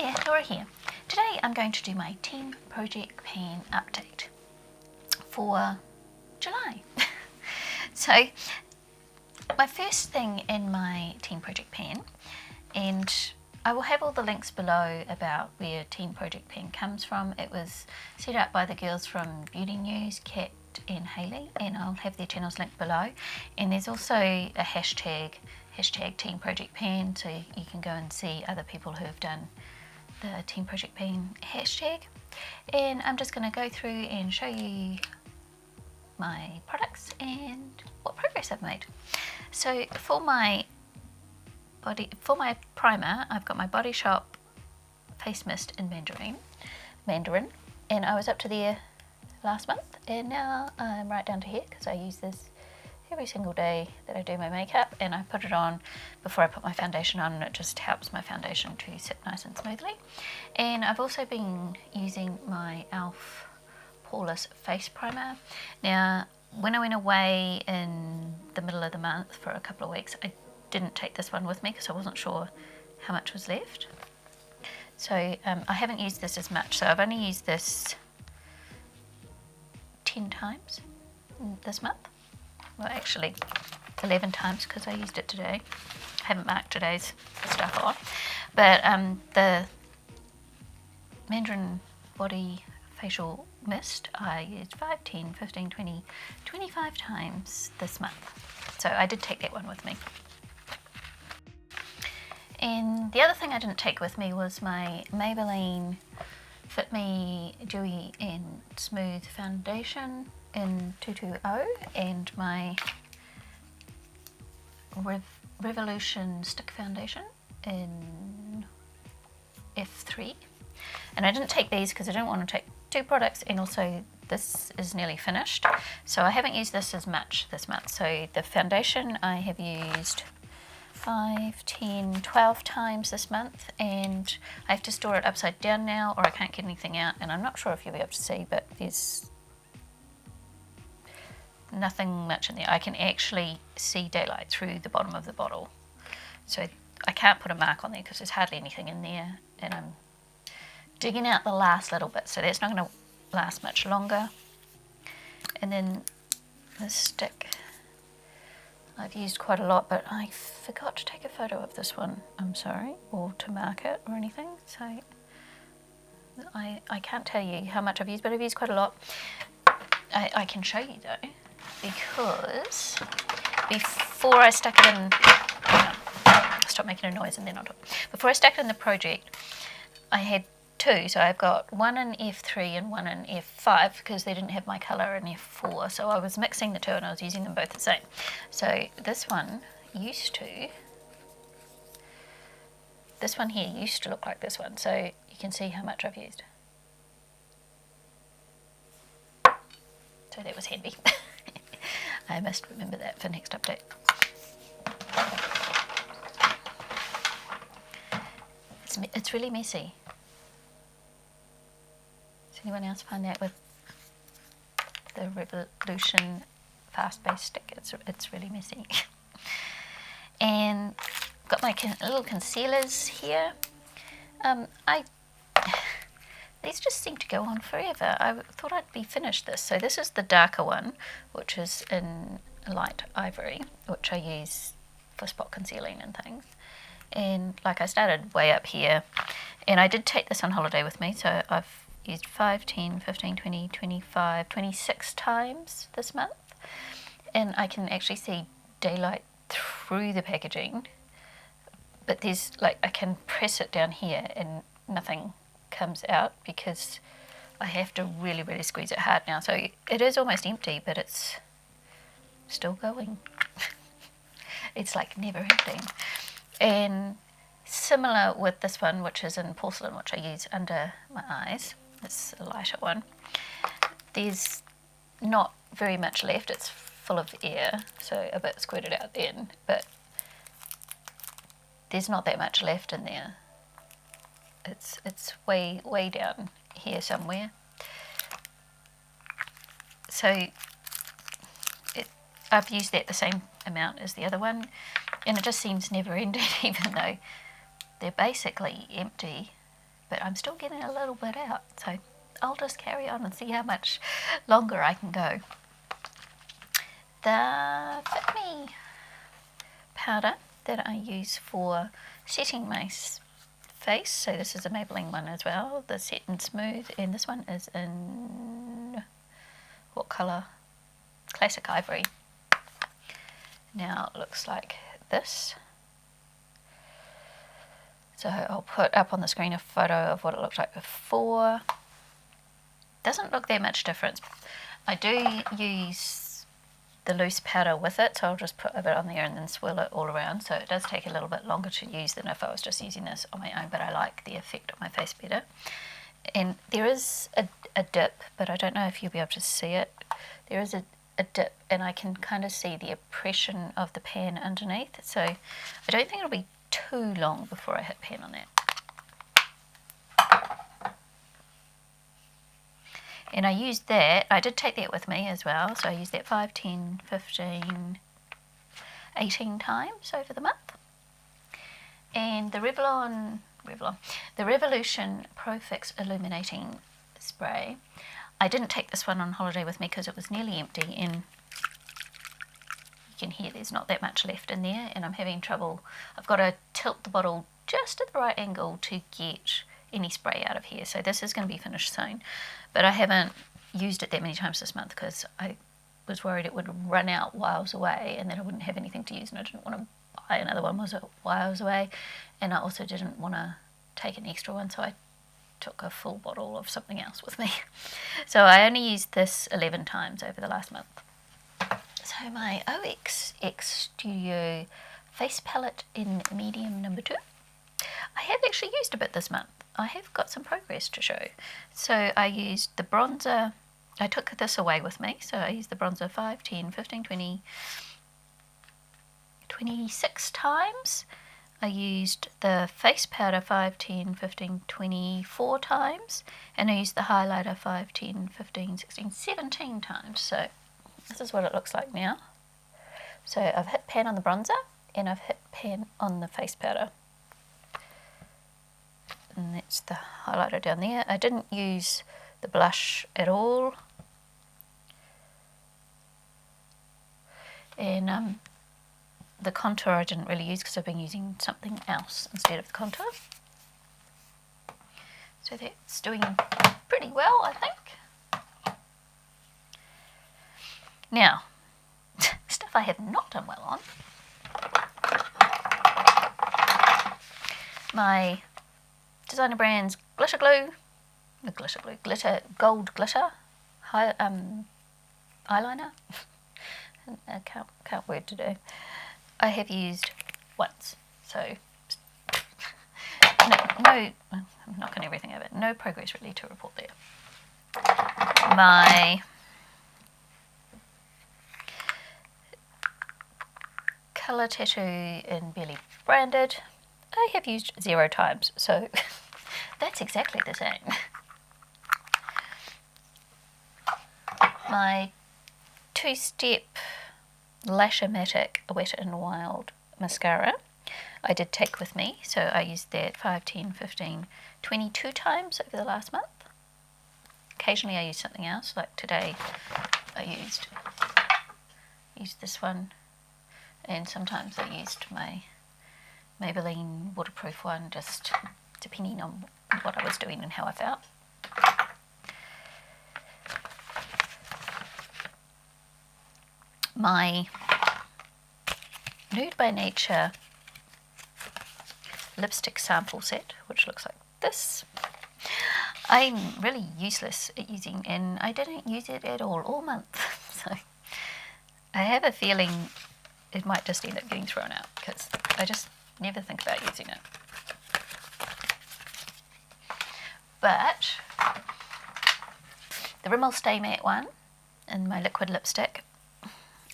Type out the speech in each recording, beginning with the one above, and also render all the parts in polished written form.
Hi there, Laura here. Today I'm going to do my Teen Project Pan update for July. So, my first thing in my Teen Project Pan, and I will have all the links below about where Teen Project Pan comes from. It was set up by the girls from Beauty News, Kat and Hayley, and I'll have their channels linked below. And there's also a hashtag Teen Project Pan, so you can go and see other people who have done the Teen Project Pan hashtag. And I'm just going to go through and show you my products and what progress I've made. So for my primer, I've got my Body Shop Face Mist in Mandarin, and I was up to there last month, and now I'm right down to here because I use this every single day that I do my makeup, and I put it on before I put my foundation on, and it just helps my foundation to sit nice and smoothly. And I've also been using my e.l.f. Poreless Face Primer. Now, when I went away in the middle of the month for a couple of weeks, I didn't take this one with me because I wasn't sure how much was left. So I haven't used this as much, so I've only used this 10 times this month. Well, actually 11 times because I used it today. I haven't marked today's stuff on. But the Mandarin Body Facial Mist I used 5, 10, 15, 20, 25 times this month. So I did take that one with me. And the other thing I didn't take with me was my Maybelline Fit Me Dewy and Smooth Foundation in 220 and my Revolution Stick Foundation in F3. And I didn't take these because I didn't want to take two products, and also this is nearly finished, so I haven't used this as much this month. So the foundation I have used 5, 10, 12 times this month, and I have to store it upside down now or I can't get anything out, and I'm not sure if you'll be able to see, but there's nothing much in there. I can actually see daylight through the bottom of the bottle, so I can't put a mark on there because there's hardly anything in there, and I'm digging out the last little bit, so that's not going to last much longer. And then the stick I've used quite a lot, but I forgot to take a photo of this one, I'm sorry, or to mark it or anything, so I can't tell you how much I've used, but I've used quite a lot. I can show you though, because before I stuck it in, stop making a noise and then I'll talk. Before I stuck it in the project, I had two, so I've got one in F3 and one in F5 because they didn't have my colour in F4, so I was mixing the two and I was using them both the same. So this one here used to look like this one, so you can see how much I've used. So that was handy. I must remember that for next update. It's really messy. Does anyone else find that with the Revolution fast-based stick? It's really messy. And got my little concealers here. These just seem to go on forever. I thought I'd be finished this. So this is the darker one, which is in light ivory, which I use for spot concealing and things. And like I started way up here, and I did take this on holiday with me, so I've used 5, 10, 15, 20, 25, 26 times this month. And I can actually see daylight through the packaging, but there's like, I can press it down here and nothing comes out because I have to really, really squeeze it hard now. So it is almost empty, but it's still going. It's like never ending. And similar with this one, which is in porcelain, which I use under my eyes. It's a lighter one. There's not very much left. It's full of air, so a bit squirted out then, but there's not that much left in there. It's way down here somewhere. So I've used that the same amount as the other one, and it just seems never ending, even though they're basically empty. but I'm still getting a little bit out, so I'll just carry on and see how much longer I can go. The Fit Me powder that I use for setting my face, so this is a Maybelline one as well, the Set and Smooth, and this one is in, what colour? Classic Ivory. Now it looks like this. So I'll put up on the screen a photo of what it looked like before. Doesn't look that much difference. I do use the loose powder with it, so I'll just put a bit on there and then swirl it all around. So it does take a little bit longer to use than if I was just using this on my own, but I like the effect on my face better. And there is a dip, but I don't know if you'll be able to see it. There is a dip, and I can kind of see the oppression of the pan underneath. So I don't think it'll be too long before I hit pan on that. And I used that, I did take that with me as well, so I used that 5, 10, 15, 18 times over the month. And the the Revolution Pro Fix Illuminating Spray, I didn't take this one on holiday with me because it was nearly empty, and you can hear there's not that much left in there, and I'm having trouble. I've got to tilt the bottle just at the right angle to get any spray out of here, so this is going to be finished soon. But I haven't used it that many times this month because I was worried it would run out while I was away and then I wouldn't have anything to use, and I didn't want to buy another one while I was away, and I also didn't want to take an extra one, so I took a full bottle of something else with me. So I only used this 11 times over the last month. So my OX X Studio Face Palette in medium number 2. I have actually used a bit this month. I have got some progress to show. So I used the bronzer. I took this away with me. So I used the bronzer 5, 10, 15, 20, 26 times. I used the face powder 5, 10, 15, 24 times. And I used the highlighter 5, 10, 15, 16, 17 times. So this is what it looks like now. So I've hit pan on the bronzer and I've hit pan on the face powder. And that's the highlighter down there. I didn't use the blush at all. And the contour I didn't really use because I've been using something else instead of the contour. So that's doing pretty well, I think. Now, stuff I have not done well on. My Designer Brands glitter gold glitter eyeliner. I can't word today. I have used once, so no, I'm knocking everything over. No progress really to report there. My colour tattoo in Barely Branded, I have used 0 times, so that's exactly the same. My 2-step Lash-O-Matic Wet n Wild mascara I did take with me, so I used that 5, 10, 15, 22 times over the last month. Occasionally I use something else, like today I used this one, and sometimes I used my Maybelline waterproof one, just depending on what I was doing and how I felt. My Nude by Nature lipstick sample set, which looks like this. I'm really useless at using, and I didn't use it at all month, so I have a feeling it might just end up getting thrown out because I just never think about using it. But the Rimmel Stay Matte one in my liquid lipstick,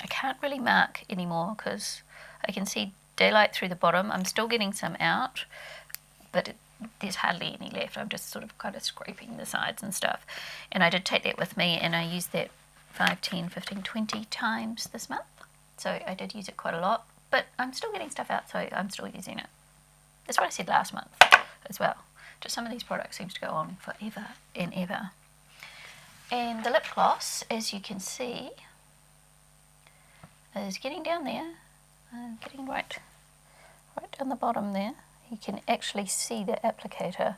I can't really mark anymore because I can see daylight through the bottom. I'm still getting some out, but there's hardly any left. I'm just sort of kind of scraping the sides and stuff. And I did take that with me, and I used that 5, 10, 15, 20 times this month. So I did use it quite a lot, but I'm still getting stuff out, so I'm still using it. That's what I said last month as well. Just some of these products seem to go on forever and ever. And the lip gloss, as you can see, is getting down there, getting right down the bottom there. You can actually see the applicator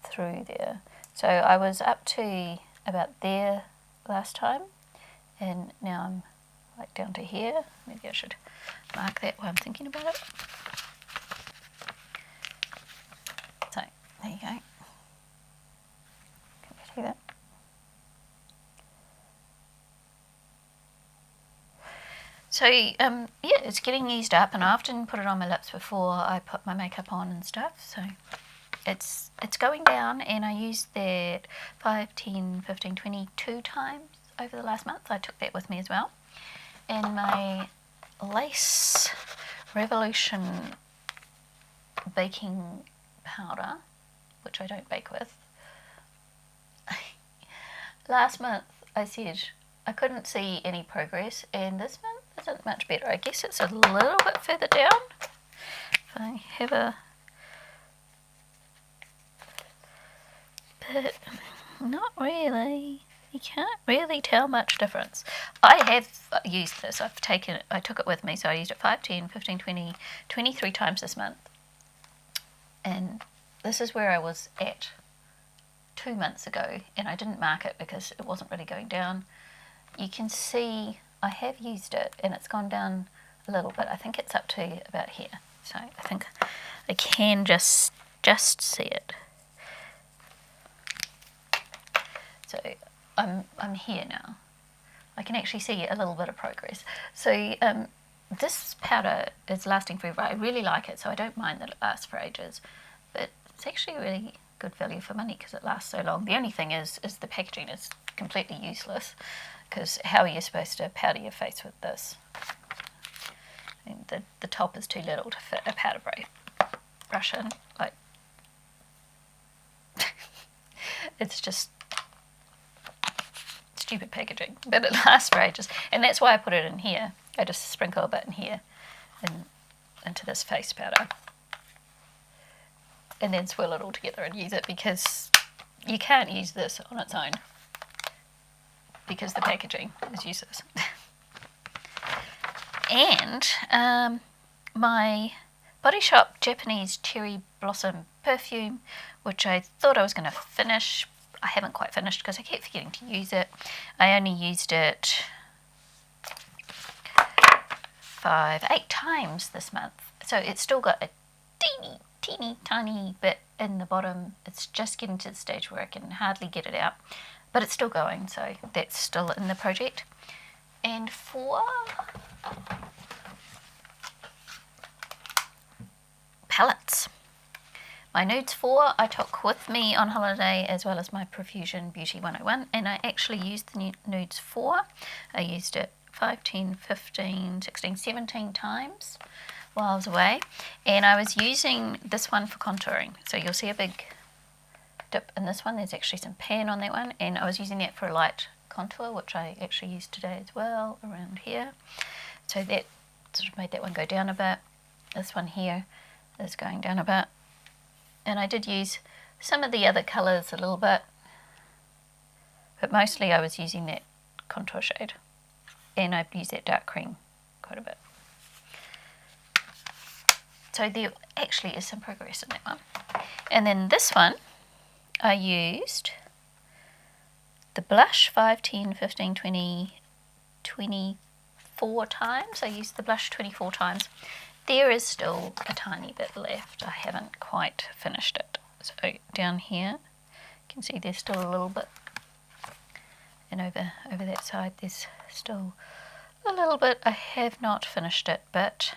through there. So I was up to about there last time, and now I'm right down to here. Maybe I should mark that while I'm thinking about it. So there you go. Can you see that? So yeah, it's getting used up, and I often put it on my lips before I put my makeup on and stuff. So it's going down, and I used that 5, 10, 15, 22 times over the last month. I took that with me as well. And my Lace Revolution baking powder, which I don't bake with. Last month I said I couldn't see any progress, and this month isn't much better. I guess it's a little bit further down. If I have a... But not really. You can't really tell much difference. I have used this. I took it with me, so I used it 5, 10, 15, 20, 23 times this month. And this is where I was at 2 months ago, and I didn't mark it because it wasn't really going down. You can see I have used it, and it's gone down a little bit. I think it's up to about here. So I think I can just see it. So I'm here now. I can actually see a little bit of progress. So this powder is lasting forever. I really like it, so I don't mind that it lasts for ages. But it's actually really good value for money because it lasts so long. The only thing is the packaging is completely useless, because how are you supposed to powder your face with this? I mean, the top is too little to fit a powder brush in. Like, it's just stupid packaging, but it lasts for ages, and that's why I put it in here. I just sprinkle a bit in here and into this face powder, and then swirl it all together and use it, because you can't use this on its own because the packaging is useless. And my Body Shop Japanese Cherry Blossom perfume, which I thought I was going to finish. I haven't quite finished because I kept forgetting to use it. I only used it 5, 8 times this month. So it's still got a teeny tiny bit in the bottom. It's just getting to the stage where I can hardly get it out. But it's still going, so that's still in the project. And for palettes, my Nudes 4 I took with me on holiday, as well as my Profusion Beauty 101, and I actually used the Nudes 4. I used it 5, 10, 15, 16, 17 times while I was away, and I was using this one for contouring. So you'll see a big dip in this one. There's actually some pan on that one, and I was using that for a light contour, which I actually used today as well, around here. So that sort of made that one go down a bit. This one here is going down a bit. And I did use some of the other colours a little bit, but mostly I was using that contour shade, and I've used that dark cream quite a bit. So there actually is some progress in that one. And then this one, I used the blush 5, 10, 15, 20, 24 times. I used the blush 24 times. There is still a tiny bit left. I haven't quite finished it. So down here, you can see there's still a little bit. And over that side, there's still a little bit. I have not finished it, but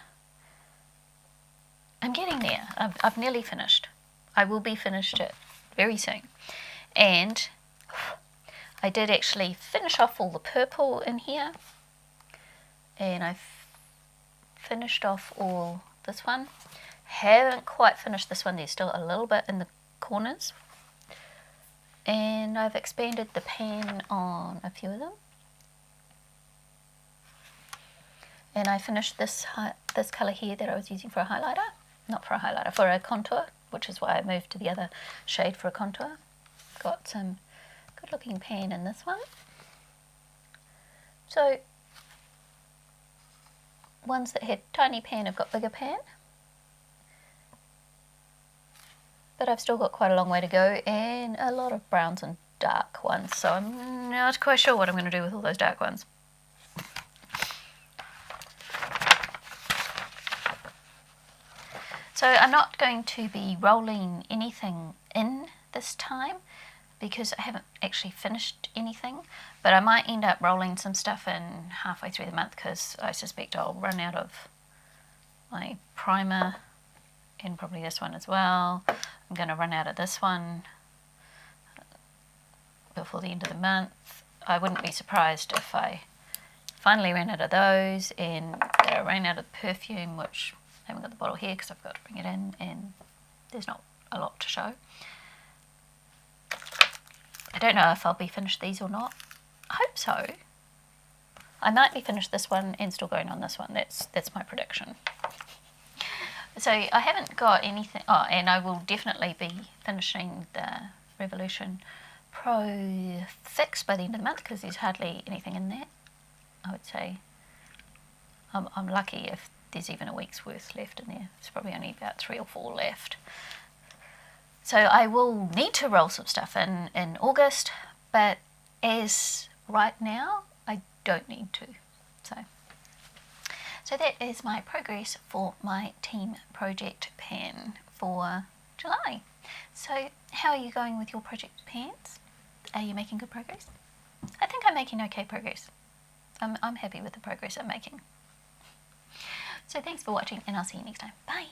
I'm getting there. I've nearly finished. I will be finished it very soon. And I did actually finish off all the purple in here, and I've finished off all this one. Haven't quite finished this one. There's still a little bit in the corners, and I've expanded the pan on a few of them. And I finished this colour here that I was using for a highlighter, not for a highlighter, for a contour, which is why I moved to the other shade for a contour. Got some good looking pan in this one. So ones that had tiny pan have got bigger pan, but I've still got quite a long way to go and a lot of browns and dark ones, so I'm not quite sure what I'm going to do with all those dark ones. So I'm not going to be rolling anything in this time because I haven't actually finished anything, but I might end up rolling some stuff in halfway through the month because I suspect I'll run out of my primer and probably this one as well. I'm going to run out of this one before the end of the month. I wouldn't be surprised if I finally ran out of those and I ran out of perfume, which I haven't got the bottle here because I've got to bring it in and there's not a lot to show. I don't know if I'll be finished these or not. I hope so. I might be finished this one and still going on this one. That's my prediction. So I haven't got anything. Oh, and I will definitely be finishing the Revolution Pro Fix by the end of the month because there's hardly anything in there. I would say I'm lucky if there's even a week's worth left in there. It's probably only about 3 or 4 left. So I will need to roll some stuff in August, but as right now, I don't need to. So that is my progress for my team project pan for July. So how are you going with your project pans? Are you making good progress? I think I'm making okay progress. I'm happy with the progress I'm making. So thanks for watching and I'll see you next time. Bye!